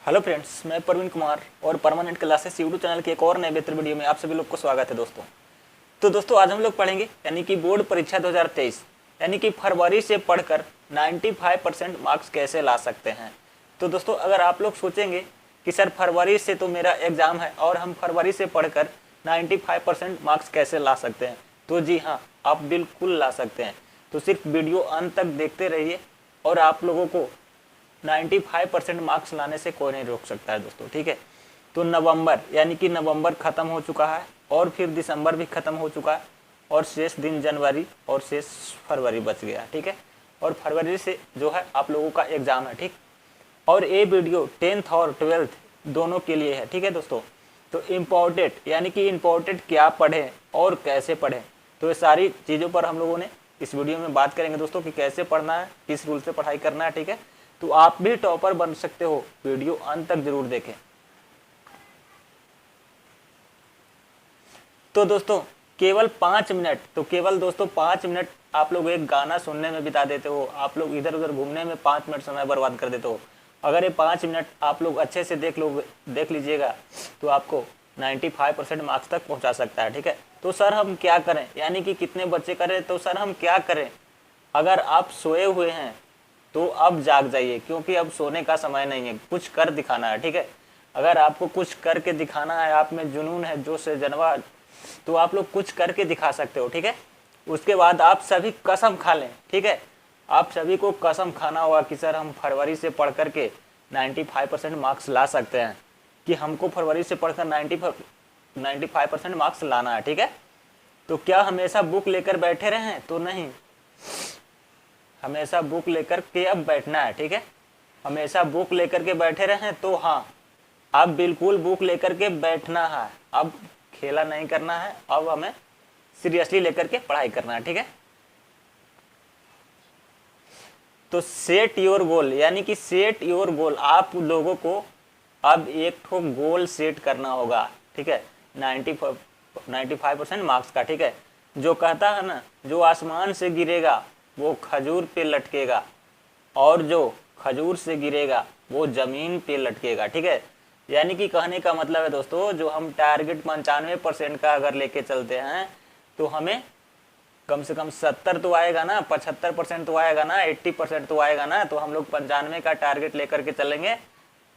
Hello friends, मैं प्रवीण कुमार और permanent classes YouTube channel के एक और नए बेहतर वीडियो में आप सभी लोग को स्वागत है दोस्तों। तो दोस्तों आज हम लोग पढ़ेंगे यानी कि बोर्ड परीक्षा 2023 यानी कि फरवरी से पढ़कर 95% मार्क्स कैसे ला सकते हैं। तो दोस्तों अगर आप लोग सोचेंगे कि सर फरवरी से तो मेरा एग्जाम है और हम फरवरी से पढ़कर 95% मार्क्स कैसे ला सकते हैं, तो जी हाँ, आप बिल्कुल ला सकते हैं। तो सिर्फ वीडियो अंत तक देखते रहिए और आप लोगों को 95% मार्क्स लाने से कोई नहीं रोक सकता है दोस्तों, ठीक है। तो नवंबर यानी कि नवंबर खत्म हो चुका है और फिर दिसंबर भी खत्म हो चुका है और शेष दिन जनवरी और शेष फरवरी बच गया, ठीक है। और फरवरी से जो है आप लोगों का एग्जाम है, ठीक। और ये वीडियो 10th और 12th दोनों के लिए है, ठीक है दोस्तों। तो इम्पोर्टेंट यानी कि इम्पोर्टेंट क्या पढ़ें और कैसे पढ़ें, तो ये सारी चीज़ों पर हम लोगों ने इस वीडियो में बात करेंगे दोस्तों कि कैसे पढ़ना है, किस रूल से पढ़ाई करना है, ठीक है। तो आप भी टॉपर बन सकते हो, वीडियो अंत तक जरूर देखें। तो दोस्तों केवल 5 मिनट, तो केवल दोस्तों 5 मिनट आप लोग एक गाना सुनने में बिता देते हो, आप लोग इधर उधर घूमने में 5 मिनट समय बर्बाद कर देते हो। अगर ये 5 मिनट आप लोग अच्छे से देख लीजिएगा तो आपको 95% मार्क्स तक पहुंचा सकता है, ठीक है। तो सर हम क्या करें, यानी कि कितने बच्चे करें, तो सर हम क्या करें। अगर आप सोए हुए हैं तो अब जाग जाइए, क्योंकि अब सोने का समय नहीं है, कुछ कर दिखाना है, ठीक है। अगर आपको कुछ करके दिखाना है, आप में जुनून है, जोश है, जज्बा, तो आप लोग कुछ करके दिखा सकते हो, ठीक है। उसके बाद आप सभी कसम खा लें, ठीक है। आप सभी को कसम खाना होगा कि सर हम फरवरी से पढ़ करके 95% मार्क्स ला सकते हैं, कि हमको फरवरी से पढ़कर 95% मार्क्स लाना है, ठीक है। तो क्या हमेशा बुक लेकर बैठे रहें, तो नहीं, हमेशा बुक लेकर के अब बैठना है, ठीक है। हमेशा बुक लेकर के बैठे रहें तो हाँ, अब बिल्कुल बुक लेकर के बैठना है, अब खेला नहीं करना है, अब हमें सीरियसली लेकर के पढ़ाई करना है, ठीक है। तो सेट योर गोल यानी कि सेट योर गोल, आप लोगों को अब एक ठो गोल सेट करना होगा, ठीक है। 95% मार्क्स का, ठीक है। जो कहता है ना, जो आसमान से गिरेगा वो खजूर पे लटकेगा और जो खजूर से गिरेगा वो जमीन पे लटकेगा, ठीक है। यानी कि कहने का मतलब है दोस्तों, जो हम टारगेट 95% का अगर लेके चलते हैं तो हमें कम से कम 70 तो आएगा ना, 75% तो आएगा ना, 80% तो आएगा ना। तो हम लोग 95 का टारगेट लेकर के चलेंगे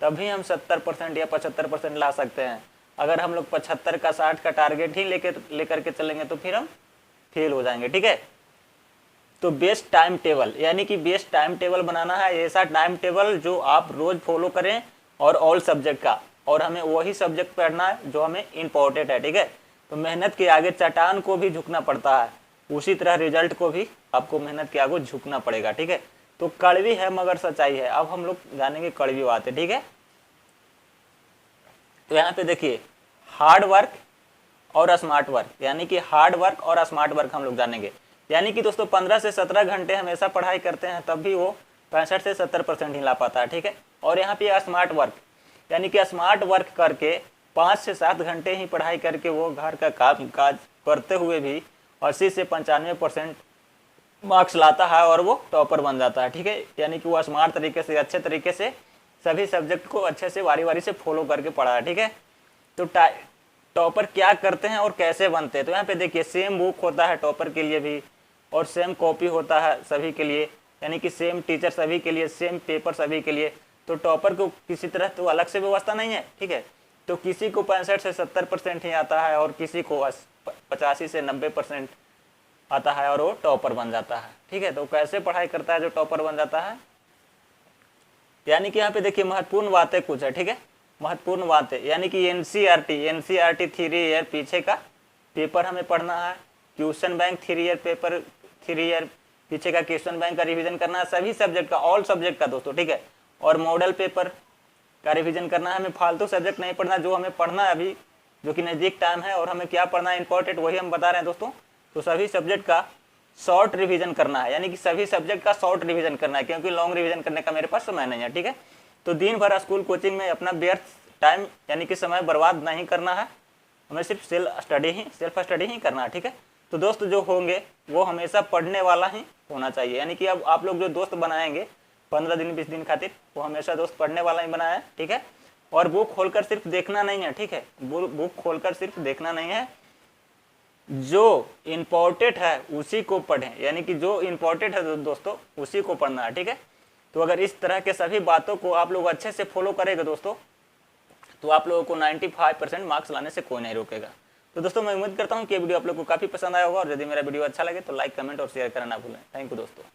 तभी हम 70% या 75% ला सकते हैं। अगर हम लोग 75 का 60 का टारगेट ही लेकर के चलेंगे तो फिर हम फेल हो जाएंगे, ठीक है। तो बेस्ट टाइम टेबल यानी कि बेस्ट टाइम टेबल बनाना है, ऐसा टाइम टेबल जो आप रोज फॉलो करें और ऑल सब्जेक्ट का, और हमें वही सब्जेक्ट पढ़ना है जो हमें इम्पोर्टेंट है, ठीक है। तो मेहनत के आगे चट्टान को भी झुकना पड़ता है, उसी तरह रिजल्ट को भी आपको मेहनत के आगे झुकना पड़ेगा, ठीक है। तो कड़वी है मगर सच्चाई है। अब हम लोग जानेंगे कड़वी बातें, ठीक है। तो यहाँ पे देखिए हार्ड वर्क और स्मार्ट वर्क, यानी कि हार्ड वर्क और स्मार्ट वर्क हम लोग जानेंगे। यानी कि दोस्तों 15 से 17 घंटे हमेशा पढ़ाई करते हैं तब भी वो 65 से 70% ही ला पाता है, ठीक है। और यहाँ पे स्मार्ट वर्क यानी कि स्मार्ट वर्क करके 5 से 7 घंटे ही पढ़ाई करके वो घर का काम काज करते हुए भी 80 से 95% मार्क्स लाता है और वो टॉपर बन जाता है, ठीक है। यानी कि वो स्मार्ट तरीके से, अच्छे तरीके से सभी सब्जेक्ट को अच्छे से वारी वारी से फॉलो करके पढ़ा है, ठीक है। तो टॉपर क्या करते हैं और कैसे बनते हैं, तो यहाँ पे देखिए सेम बुक होता है टॉपर के लिए भी और सेम कॉपी होता है सभी के लिए, यानी कि सेम टीचर सभी के लिए, सेम पेपर सभी के लिए। तो टॉपर को किसी तरह तो अलग से व्यवस्था नहीं है, ठीक है। तो किसी को 65 से 70% ही आता है और किसी को 85 से 90% आता है और वो टॉपर बन जाता है, ठीक है। तो कैसे पढ़ाई करता है जो टॉपर बन जाता है, यानी कि यहाँ पे देखिए महत्वपूर्ण बातें कुछ है, ठीक है। महत्वपूर्ण बातें यानी कि एनसीईआरटी 3 ईयर पीछे का पेपर हमें पढ़ना है। Question bank 3 year paper, 3 year पीछे का क्वेश्चन बैंक का रिवीजन करना है, सभी सब्जेक्ट का, ऑल सब्जेक्ट का दोस्तों, ठीक है। और मॉडल पेपर का रिवीजन करना है। हमें फालतू सब्जेक्ट नहीं पढ़ना, जो हमें पढ़ना है अभी, जो कि नज़दीक टाइम है और हमें क्या पढ़ना है इंपॉर्टेंट, वही हम बता रहे हैं दोस्तों। तो सभी सब्जेक्ट का शॉर्ट रिवीजन करना है, यानी कि सभी सब्जेक्ट का शॉर्ट रिवीजन करना है, क्योंकि लॉन्ग रिवीजन करने का मेरे पास समय नहीं है, ठीक है। तो दिन भर स्कूल कोचिंग में अपना व्यर्थ टाइम यानी कि समय बर्बाद नहीं करना है, हमें सिर्फ सेल्फ स्टडी ही करना है, ठीक है। तो दोस्त जो होंगे वो हमेशा पढ़ने वाला ही होना चाहिए, यानी कि अब आप लोग जो दोस्त बनाएंगे 15 दिन 20 दिन खातिर, वो हमेशा दोस्त पढ़ने वाला ही बनाया है, ठीक है। और बुक खोलकर सिर्फ देखना नहीं है, ठीक है, बुक खोलकर सिर्फ देखना नहीं है, जो इम्पोर्टेंट है उसी को पढ़ें, यानी कि जो इम्पोर्टेंट है दोस्तों उसी को पढ़ना है, ठीक है। तो अगर इस तरह के सभी बातों को आप लोग अच्छे से फॉलो करेंगे दोस्तों, तो आप लोगों को 95% मार्क्स लाने से कोई नहीं रोकेगा। तो दोस्तों मैं उम्मीद करता हूँ कि ये वीडियो आप लोगों को काफ़ी पसंद आया होगा, और यदि मेरा वीडियो अच्छा लगे तो लाइक, कमेंट और शेयर करना ना भूलें। थैंक यू दोस्तों।